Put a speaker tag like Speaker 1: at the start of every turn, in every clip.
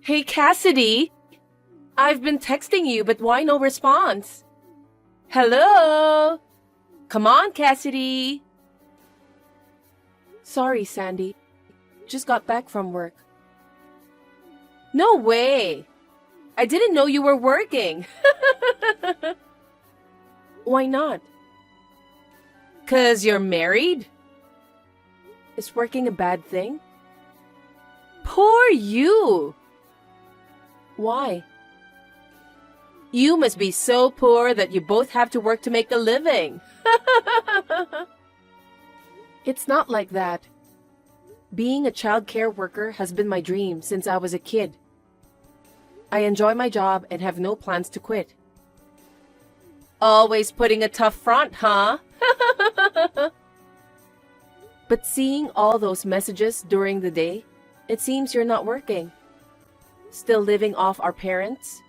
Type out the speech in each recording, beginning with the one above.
Speaker 1: Hey, Cassidy. I've been texting you, but why no response? Hello? Come on, Cassidy. Sorry, Sandy. Just got back from work. No way. I didn't know you were working. Why not? 'Cause you're married? Is working a bad thing? Poor you. Why? You must be so poor that you both have to work to make a living. It's not like that. Being a child care worker has been my dream since I was a kid. I enjoy my job and have no plans to quit. Always putting a tough front, huh? But seeing all those messages during the day, it seems you're not working. Still living off our parents?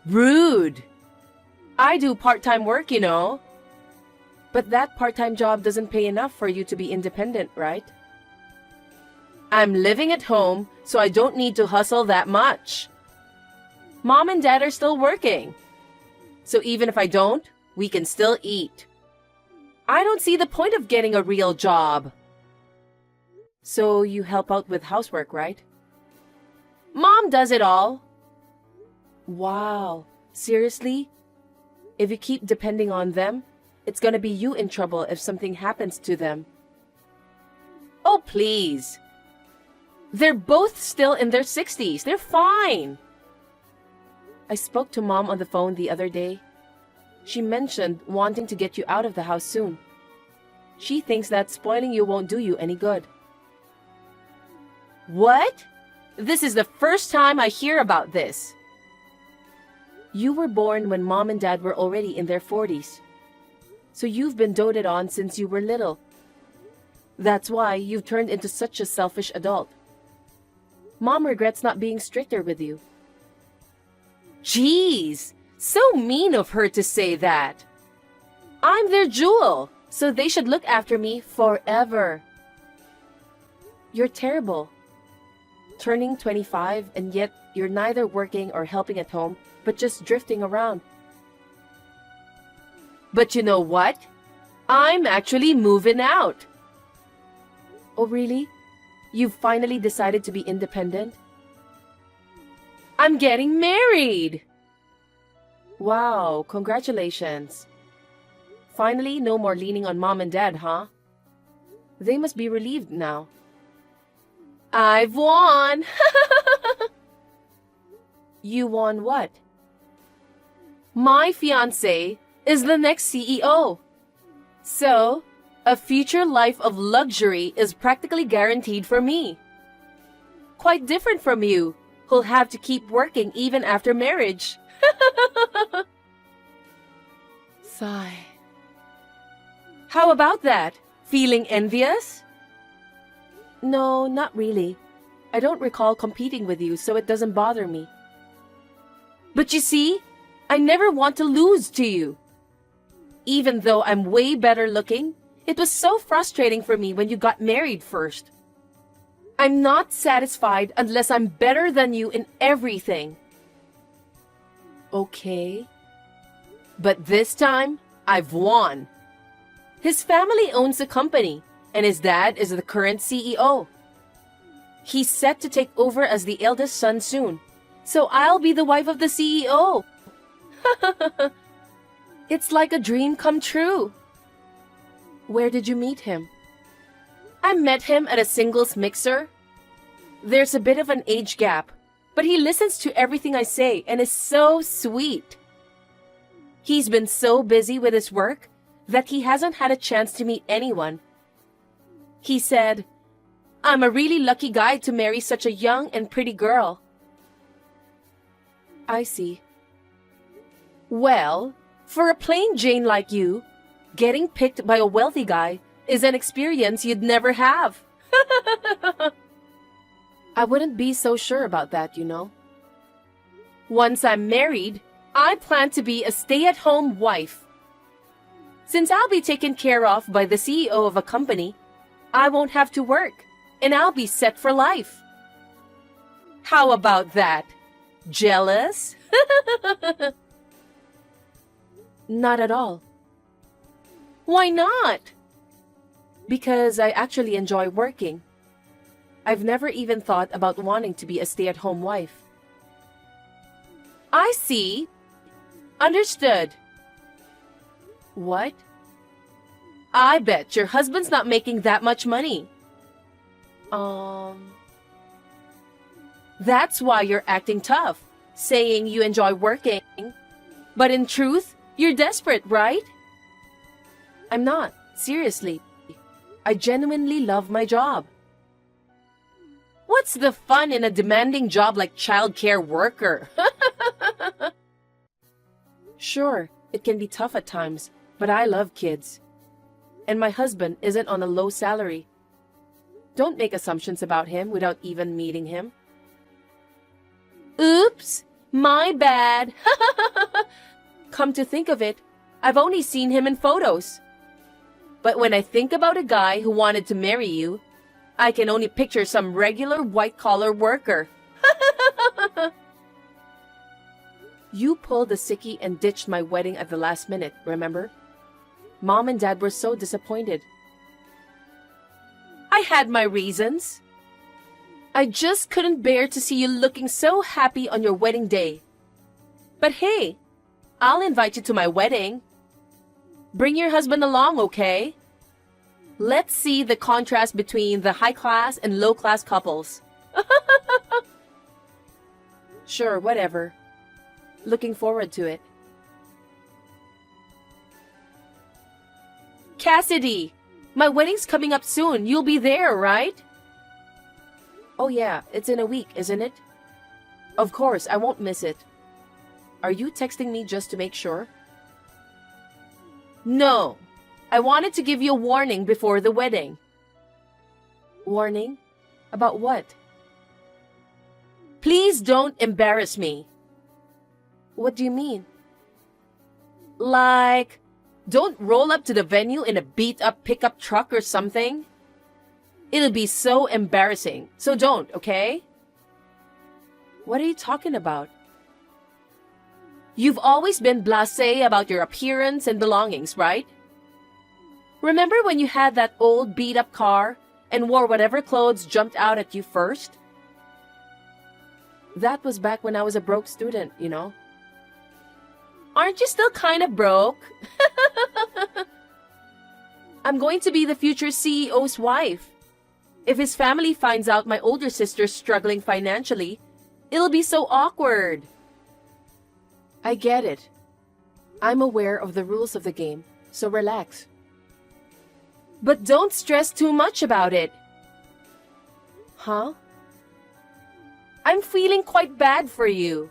Speaker 1: Rude! I do part-time work, you know. But that part-time job doesn't pay enough for you to be independent, right? I'm living at home, so I don't need to hustle that much. Mom and Dad are still working. So even if I don't, we can still eat. I don't see the point of getting a real job. So you help out with housework, right? Mom does it all. Wow, seriously? If you keep depending on them, it's gonna be you in trouble if something happens to them. Oh, please. They're both still in their 60s. They're fine. I spoke to Mom on the phone the other day. She mentioned wanting to get you out of the house soon. She thinks that spoiling you won't do you any good. What? This is the first time I hear about this. You were born when Mom and Dad were already in their 40s. So you've been doted on since you were little. That's why you've turned into such a selfish adult. Mom regrets not being stricter with you. Jeez, so mean of her to say that. I'm their jewel, so they should look after me forever. You're terrible. Turning 25 and yet you're neither working or helping at home, but just drifting around. But you know what? I'm actually moving out. Oh, really? You've finally decided to be independent? I'm getting married! Wow, congratulations. Finally, no more leaning on Mom and Dad, huh? They must be relieved now. I've won! You won what? My fiancé is the next CEO. So, a future life of luxury is practically guaranteed for me. Quite different from you, who'll have to keep working even after marriage. Sigh. How about that? Feeling envious? No, not really. I don't recall competing with you, so it doesn't bother me. But you see, I never want to lose to you. Even though I'm way better looking, it was so frustrating for me when you got married first. I'm not satisfied unless I'm better than you in everything. Okay. But this time, I've won. His family owns the company, and his dad is the current CEO. He's set to take over as the eldest son soon, so I'll be the wife of the CEO. It's like a dream come true. Where did you meet him? I met him at a singles mixer. There's a bit of an age gap, but he listens to everything I say and is so sweet. He's been so busy with his work that he hasn't had a chance to meet anyone. He said, "I'm a really lucky guy to marry such a young and pretty girl." I see. Well, for a plain Jane like you, getting picked by a wealthy guy is an experience you'd never have. I wouldn't be so sure about that, you know. Once I'm married, I plan to be a stay-at-home wife. Since I'll be taken care of by the CEO of a company, I won't have to work, and I'll be set for life. How about that? Jealous? Not at all. Why not? Because I actually enjoy working. I've never even thought about wanting to be a stay-at-home wife. I see. Understood. What? I bet your husband's not making that much money. That's why you're acting tough, saying you enjoy working. But in truth, you're desperate, right? I'm not. Seriously. I genuinely love my job. What's the fun in a demanding job like childcare worker? Sure, it can be tough at times, but I love kids. And my husband isn't on a low salary. Don't make assumptions about him without even meeting him. Oops, my bad. Come to think of it, I've only seen him in photos. But when I think about a guy who wanted to marry you, I can only picture some regular white-collar worker. You pulled a sickie and ditched my wedding at the last minute, remember? Mom and Dad were so disappointed. I had my reasons. I just couldn't bear to see you looking so happy on your wedding day. But hey, I'll invite you to my wedding. Bring your husband along, okay? Let's see the contrast between the high-class and low-class couples. Sure, whatever. Looking forward to it. Cassidy, my wedding's coming up soon. You'll be there, right? Oh yeah, it's in a week, isn't it? Of course, I won't miss it. Are you texting me just to make sure? No, I wanted to give you a warning before the wedding. Warning? About what? Please don't embarrass me. What do you mean? Like, don't roll up to the venue in a beat-up pickup truck or something. It'll be so embarrassing, so don't, okay? What are you talking about? You've always been blasé about your appearance and belongings, right? Remember when you had that old beat-up car and wore whatever clothes jumped out at you first? That was back when I was a broke student, you know. Aren't you still kind of broke? I'm going to be the future CEO's wife. If his family finds out my older sister's struggling financially, it'll be so awkward. I get it. I'm aware of the rules of the game, so relax. But don't stress too much about it. Huh? I'm feeling quite bad for you.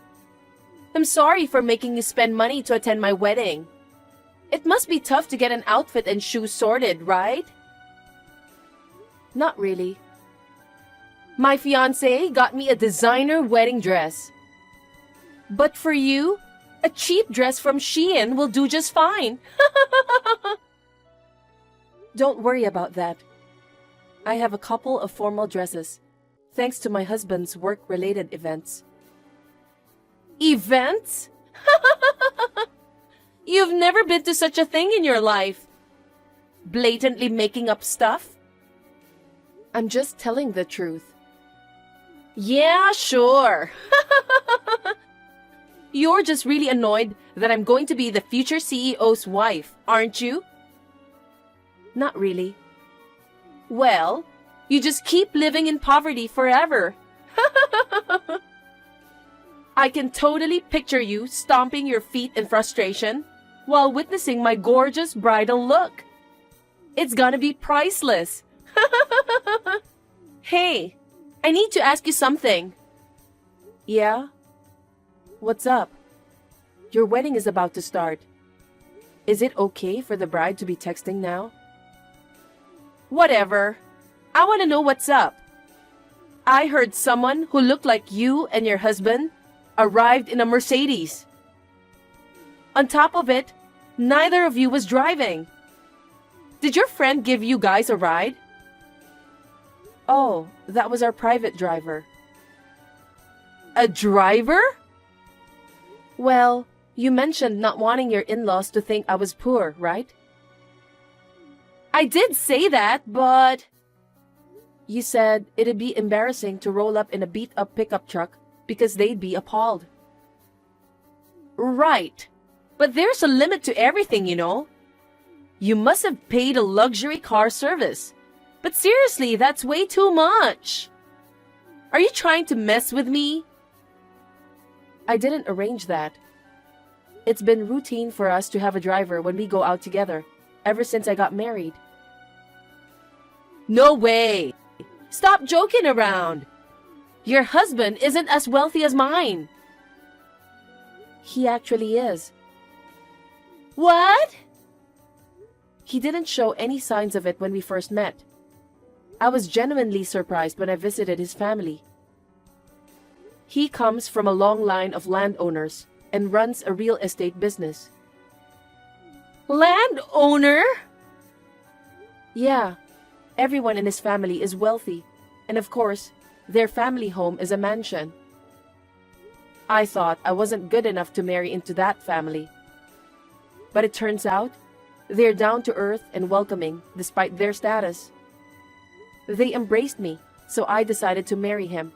Speaker 1: I'm sorry for making you spend money to attend my wedding. It must be tough to get an outfit and shoes sorted, right? Not really. My fiancé got me a designer wedding dress. But for you, a cheap dress from Shein will do just fine. Don't worry about that. I have a couple of formal dresses, thanks to my husband's work-related events. Events? You've never been to such a thing in your life. Blatantly making up stuff? I'm just telling the truth. Yeah, sure. You're just really annoyed that I'm going to be the future CEO's wife, aren't you? Not really. Well, you just keep living in poverty forever. I can totally picture you stomping your feet in frustration while witnessing my gorgeous bridal look. It's gonna be priceless. Hey, I need to ask you something. Yeah? What's up? Your wedding is about to start. Is it okay for the bride to be texting now? Whatever. I want to know what's up. I heard someone who looked like you and your husband arrived in a Mercedes. On top of it, neither of you was driving. Did your friend give you guys a ride? Oh, that was our private driver. A driver? Well, you mentioned not wanting your in-laws to think I was poor, right? I did say that, but... You said it'd be embarrassing to roll up in a beat-up pickup truck because they'd be appalled. Right. But there's a limit to everything, you know. You must have paid a luxury car service. But seriously, that's way too much. Are you trying to mess with me? I didn't arrange that. It's been routine for us to have a driver when we go out together, ever since I got married. No way! Stop joking around! Your husband isn't as wealthy as mine. He actually is. What? He didn't show any signs of it when we first met. I was genuinely surprised when I visited his family. He comes from a long line of landowners and runs a real estate business. Landowner? Yeah, everyone in his family is wealthy, and of course, their family home is a mansion. I thought I wasn't good enough to marry into that family. But it turns out, they're down to earth and welcoming despite their status. They embraced me, so I decided to marry him.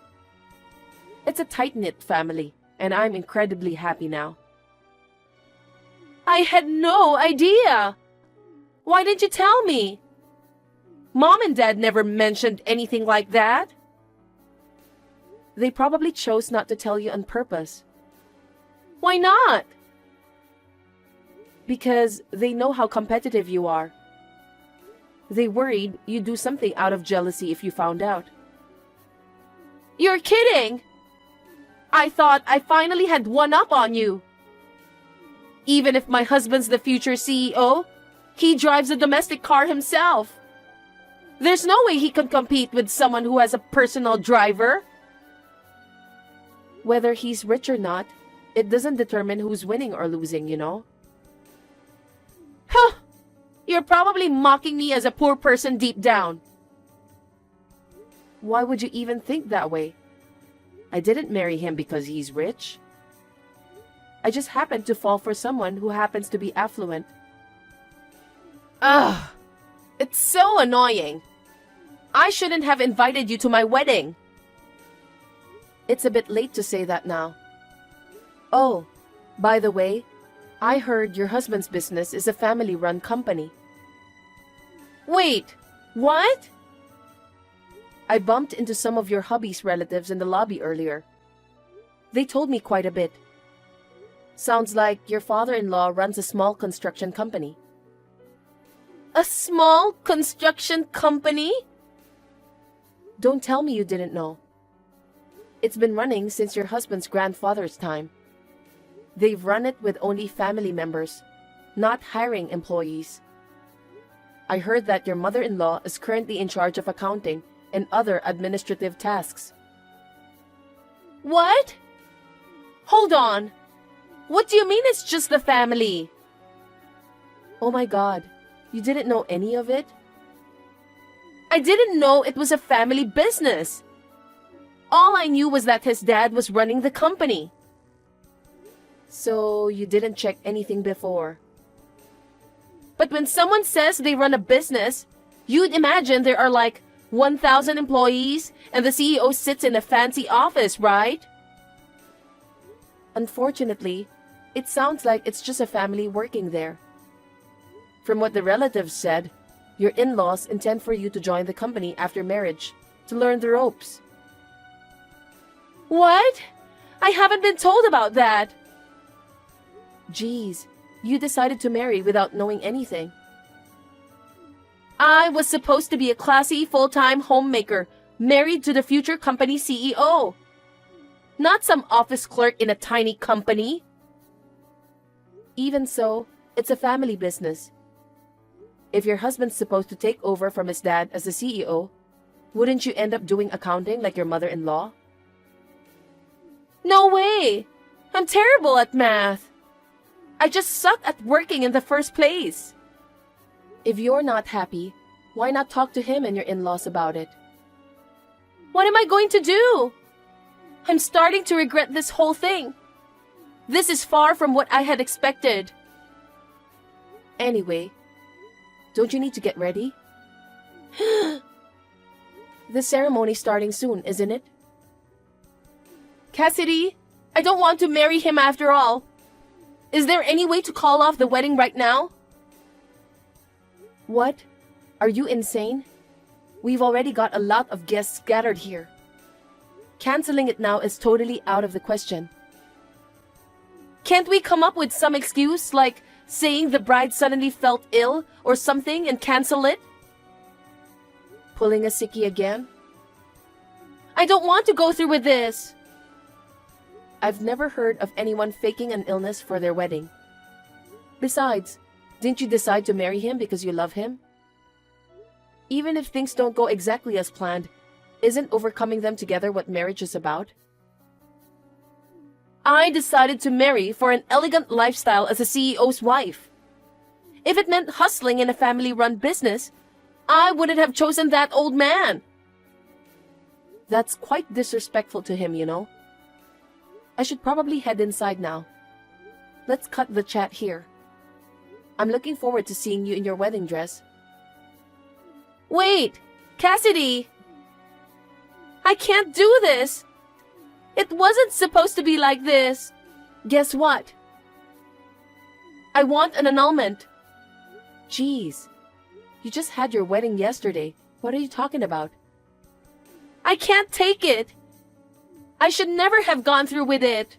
Speaker 1: It's a tight-knit family, and I'm incredibly happy now. I had no idea! Why didn't you tell me? Mom and Dad never mentioned anything like that. They probably chose not to tell you on purpose. Why not? Because they know how competitive you are. They worried you'd do something out of jealousy if you found out. You're kidding! I thought I finally had one up on you. Even if my husband's the future CEO, he drives a domestic car himself. There's no way he could compete with someone who has a personal driver. Whether he's rich or not, it doesn't determine who's winning or losing, you know? Huh! You're probably mocking me as a poor person deep down. Why would you even think that way? I didn't marry him because he's rich. I just happened to fall for someone who happens to be affluent. Ugh! It's so annoying. I shouldn't have invited you to my wedding. It's a bit late to say that now. Oh, by the way, I heard your husband's business is a family-run company. Wait, what? I bumped into some of your hubby's relatives in the lobby earlier. They told me quite a bit. Sounds like your father-in-law runs a small construction company. A small construction company? Don't tell me you didn't know. It's been running since your husband's grandfather's time. They've run it with only family members, not hiring employees. I heard that your mother-in-law is currently in charge of accounting and other administrative tasks. What? Hold on. What do you mean it's just the family? Oh my God, you didn't know any of it? I didn't know it was a family business. All I knew was that his dad was running the company. So you didn't check anything before. But when someone says they run a business, you'd imagine there are like 1,000 employees and the CEO sits in a fancy office, right? Unfortunately, it sounds like it's just a family working there. From what the relatives said, your in-laws intend for you to join the company after marriage to learn the ropes. What? I haven't been told about that. Geez, you decided to marry without knowing anything. I was supposed to be a classy full-time homemaker, married to the future company CEO. Not some office clerk in a tiny company. Even so, it's a family business. If your husband's supposed to take over from his dad as the CEO, wouldn't you end up doing accounting like your mother-in-law? No way! I'm terrible at math. I just suck at working in the first place. If you're not happy, why not talk to him and your in-laws about it? What am I going to do? I'm starting to regret this whole thing. This is far from what I had expected. Anyway, don't you need to get ready? The ceremony's starting soon, isn't it? Cassidy, I don't want to marry him after all. Is there any way to call off the wedding right now? What? Are you insane? We've already got a lot of guests gathered here. Canceling it now is totally out of the question. Can't we come up with some excuse, like saying the bride suddenly felt ill or something and cancel it? Pulling a sickie again? I don't want to go through with this. I've never heard of anyone faking an illness for their wedding. Besides, didn't you decide to marry him because you love him? Even if things don't go exactly as planned, isn't overcoming them together what marriage is about? I decided to marry for an elegant lifestyle as a CEO's wife. If it meant hustling in a family-run business, I wouldn't have chosen that old man. That's quite disrespectful to him, you know. I should probably head inside now. Let's cut the chat here. I'm looking forward to seeing you in your wedding dress. Wait! Cassidy! I can't do this! It wasn't supposed to be like this. Guess what? I want an annulment. Jeez. You just had your wedding yesterday. What are you talking about? I can't take it. I should never have gone through with it.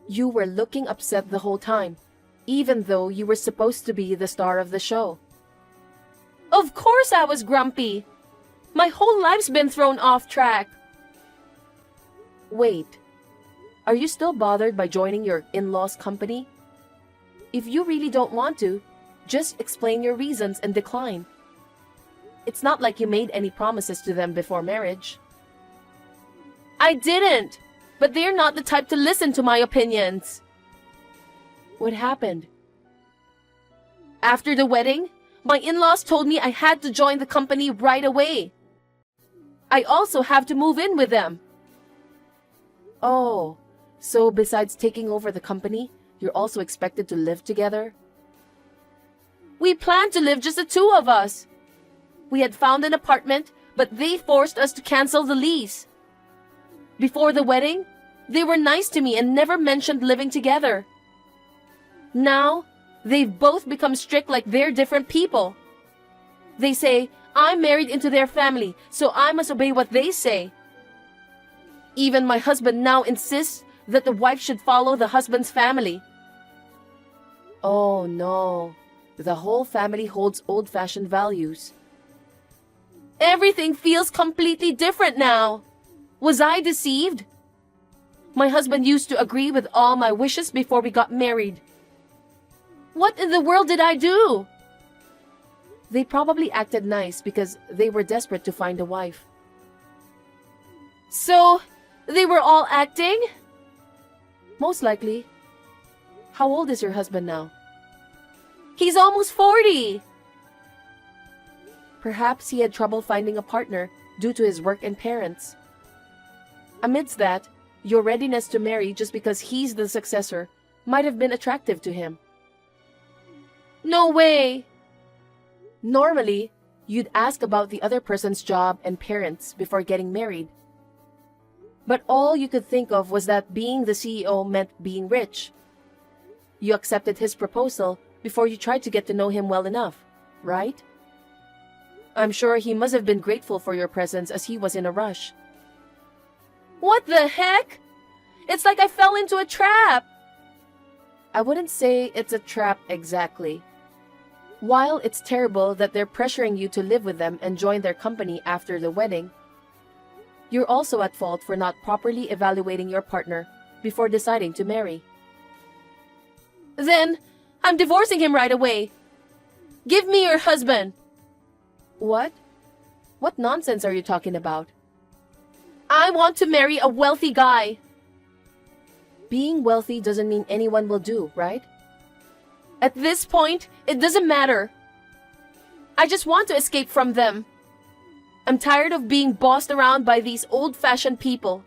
Speaker 1: You were looking upset the whole time, even though you were supposed to be the star of the show. Of course I was grumpy. My whole life's been thrown off track. Wait, are you still bothered by joining your in-laws' company? If you really don't want to, just explain your reasons and decline. It's not like you made any promises to them before marriage. I didn't, but they're not the type to listen to my opinions. What happened? After the wedding, my in-laws told me I had to join the company right away. I also have to move in with them. Oh, so besides taking over the company, you're also expected to live together? We planned to live just the two of us. We had found an apartment, but they forced us to cancel the lease. Before the wedding, they were nice to me and never mentioned living together. Now, they've both become strict like they're different people. They say, I'm married into their family, so I must obey what they say. Even my husband now insists that the wife should follow the husband's family. Oh no, the whole family holds old-fashioned values. Everything feels completely different now. Was I deceived? My husband used to agree with all my wishes before we got married. What in the world did I do? They probably acted nice because they were desperate to find a wife. So, they were all acting? Most likely. How old is your husband now? He's almost 40. Perhaps he had trouble finding a partner due to his work and parents. Amidst that, your readiness to marry just because he's the successor might have been attractive to him. No way! Normally, you'd ask about the other person's job and parents before getting married. But all you could think of was that being the CEO meant being rich. You accepted his proposal before you tried to get to know him well enough, right? I'm sure he must have been grateful for your presence as he was in a rush. What the heck? It's like I fell into a trap. I wouldn't say it's a trap exactly. While it's terrible that they're pressuring you to live with them and join their company after the wedding, you're also at fault for not properly evaluating your partner before deciding to marry. Then, I'm divorcing him right away. Give me your husband. What? What nonsense are you talking about? I want to marry a wealthy guy. Being wealthy doesn't mean anyone will do, right? At this point, it doesn't matter. I just want to escape from them. I'm tired of being bossed around by these old-fashioned people.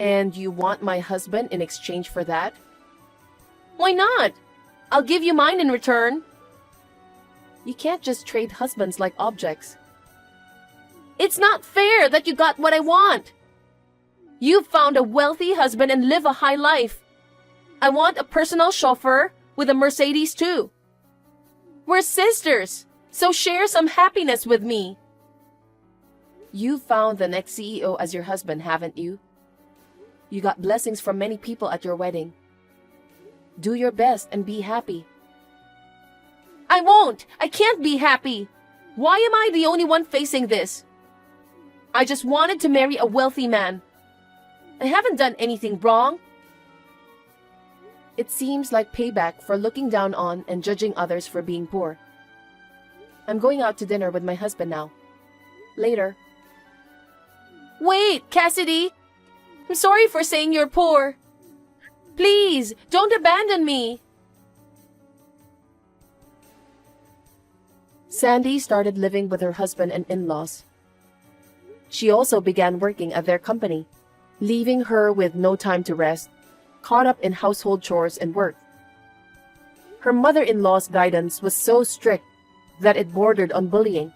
Speaker 1: And you want my husband in exchange for that? Why not? I'll give you mine in return. You can't just trade husbands like objects. It's not fair that you got what I want. You've found a wealthy husband and live a high life. I want a personal chauffeur with a Mercedes too. We're sisters, so share some happiness with me. You've found the next CEO as your husband, haven't you? You got blessings from many people at your wedding. Do your best and be happy. I won't! I can't be happy! Why am I the only one facing this? I just wanted to marry a wealthy man. I haven't done anything wrong. It seems like payback for looking down on and judging others for being poor. I'm going out to dinner with my husband now. Later. Wait, Cassidy! I'm sorry for saying you're poor. Please, don't abandon me. Sandy started living with her husband and in-laws. She also began working at their company, leaving her with no time to rest, caught up in household chores and work. Her mother-in-law's guidance was so strict that it bordered on bullying,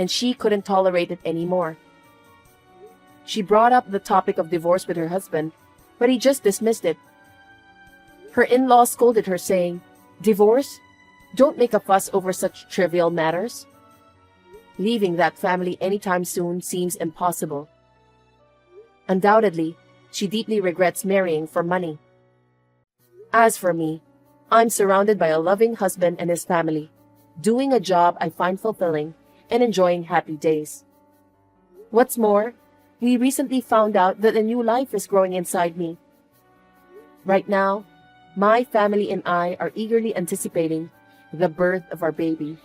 Speaker 1: and she couldn't tolerate it anymore. She brought up the topic of divorce with her husband, but he just dismissed it. Her in-law scolded her, saying, "Divorce? Don't make a fuss over such trivial matters." Leaving that family anytime soon seems impossible. Undoubtedly, she deeply regrets marrying for money. As for me, I'm surrounded by a loving husband and his family, doing a job I find fulfilling and enjoying happy days. What's more, we recently found out that a new life is growing inside me. Right now, my family and I are eagerly anticipating the birth of our baby.